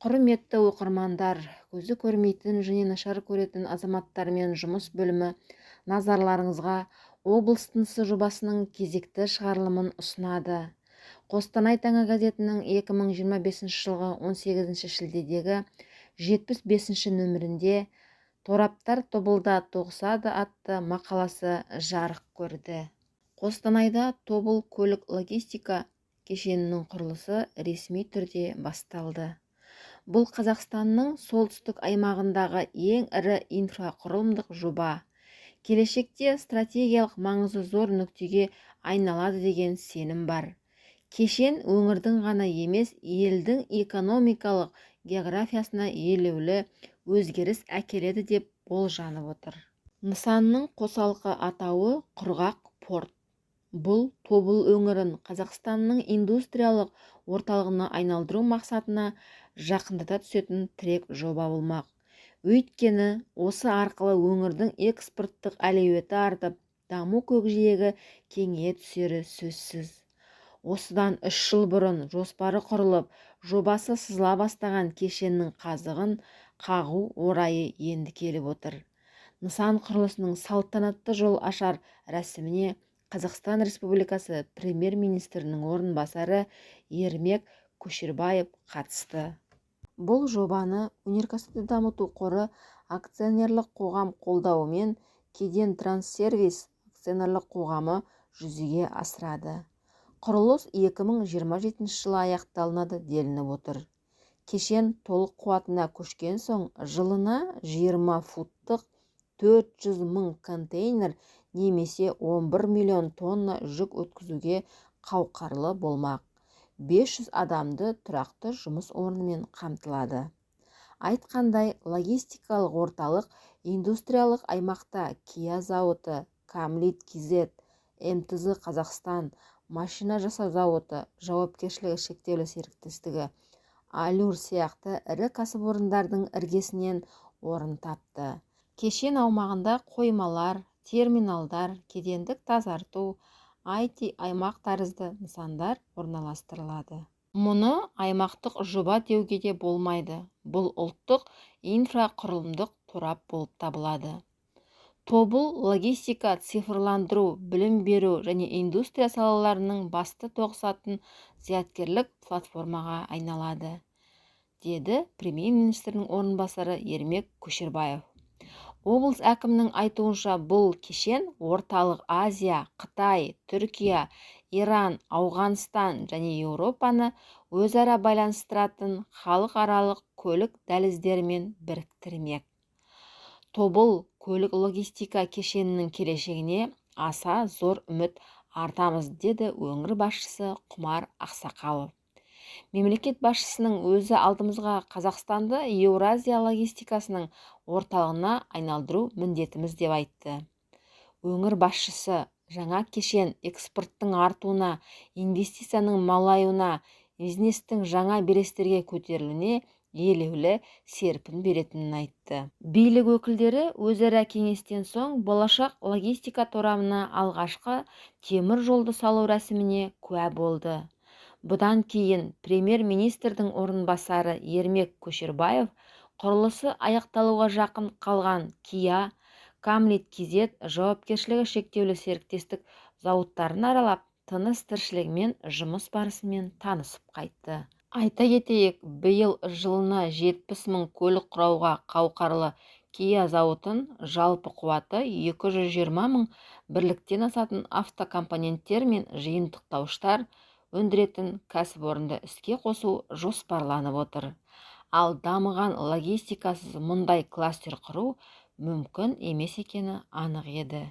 Құрметті оқырмандар, көзі көрмейтін және нашар көретін азаматтармен жұмыс бөлімі назарларыңызға облыс тынысы жобасының кезекті шығарылымын ұсынады. Қостанай таңы газетінің 2025 жылғы 18 шілдедегі 75 нөмірінде «Тораптар тобылда тоғысады» атты мақаласы жарық көрді. Қостанайда Тобыл көлік-логистика кешенінің құрылысы ресми түрде басталды. Бұл Қазақстанның солтүстік аймағындағы ең ірі инфрақұрылымдық жоба. Келешекте стратегиялық маңызы зор нүктеге айналады деген сенім бар. Кешен өңірдің ғана емес, елдің экономикалық географиясына елеулі өзгеріс әкеледі деп болжанып отыр. Нысанның қосалқы атауы құрғақ порт. Бұл Тобыл өңірін Қазақстанның индустриялық орталығына айналдыру мақсатына жақындата түсетін тірек жоба болмақ. Өйткені осы арқылы өңірдің экспорттық әлеуеті артып, даму көкжиегі кеңейе түсері сөзсіз. Осыдан 3 жыл бұрын жоспары құрылып, жобасы сызыла бастаған кешеннің қазығын қағу орайы енді келіп отыр. Нысан құрылысының салтанатты жол ашар рәсіміне Қазақстан Республикасы премьер-министрінің орынбасары Ермек Көшербаев қатысты. Бұл жобаны өнеркәсіпті дамыту қоры акционерлік қоғам қолдауымен Кеден Транссервис акционерлік қоғамы жүзеге асырады. Құрылыс 2027 жылы аяқталынады делініп отыр. Кешен толық қуатына көшкен соң жылына 20 футтық 400 мың контейнер немесе 11 миллион тонна жүк өткізуге қауқарлы болмақ. 500 адамды тұрақты жұмыс орнымен қамтылады. Айтқандай, логистикалық орталық индустриялық аймақта Kia зауыты, Камлит KZ, МТЗ Қазақстан, машина жасау зауыты, жауапкершілігі шектеулі серіктестігі, Алюр сияқты ірі кәсіпорындардың іргесінен орын тапты. Кешен аумағында қоймалар, терминалдар, кедендік тазарту, IT аймақ тәрізді нысандар орналастырылады. Мұны аймақтық жоба деуге де болмайды. Бұл ұлттық инфрақұрылымдық торап болып табылады. Тобыл логистика, цифрландыру, білім беру және индустрия салаларының басты тоғысатын зияткерлік платформаға айналады, деді премьер-министрінің орынбасары Ермек Көшербаев. Облыс әкімінің айтуынша бұл кешен орталық Азия, Қытай, Түркия, Иран, Ауғанстан және Еуропаны өзара байланыстыратын халықаралық көлік дәліздерімен біріктірмек. Тобыл көлік-логистика кешенінің келешегіне аса зор үміт артамыз, деді өңір басшысы Құмар Ақсақалов. Мемлекет басшысының өзі алдымызға Қазақстанды Еуразия логистикасының орталығына айналдыру міндетіміз деп айтты. Өңір басшысы жаңа кешен экспорттың артуына, инвестицияның молаюына, бизнестің жаңа белестерге көтерілуіне елеулі серпін беретінін айтты. Билік өкілдері өзара кеңестен соң болашақ логистика торамына алғашқы темір жолды салу рәсіміне куә болды. Бұдан кейін премьер-министрдің орынбасары Ермек Көшербаев құрылысы аяқталуға жақын қалған Kia, Камлит KZ жауапкершілігі шектеулі серіктестік зауыттарын аралап, тыныс-тіршілігімен жұмыс барысымен танысып қайтты. Айта кетейік, биыл жылына 70 мың көлік құрауға қауқарлы Kia зауытын жалпы қуаты 220 мың бірліктен асатын автокомпоненттер мен жиынтықтауыштар өндіретін кәсіпорынды іске қосу жоспарланып отыр. Ал дамыған логистикасыз мұндай кластер құру мүмкін емес екені анық еді.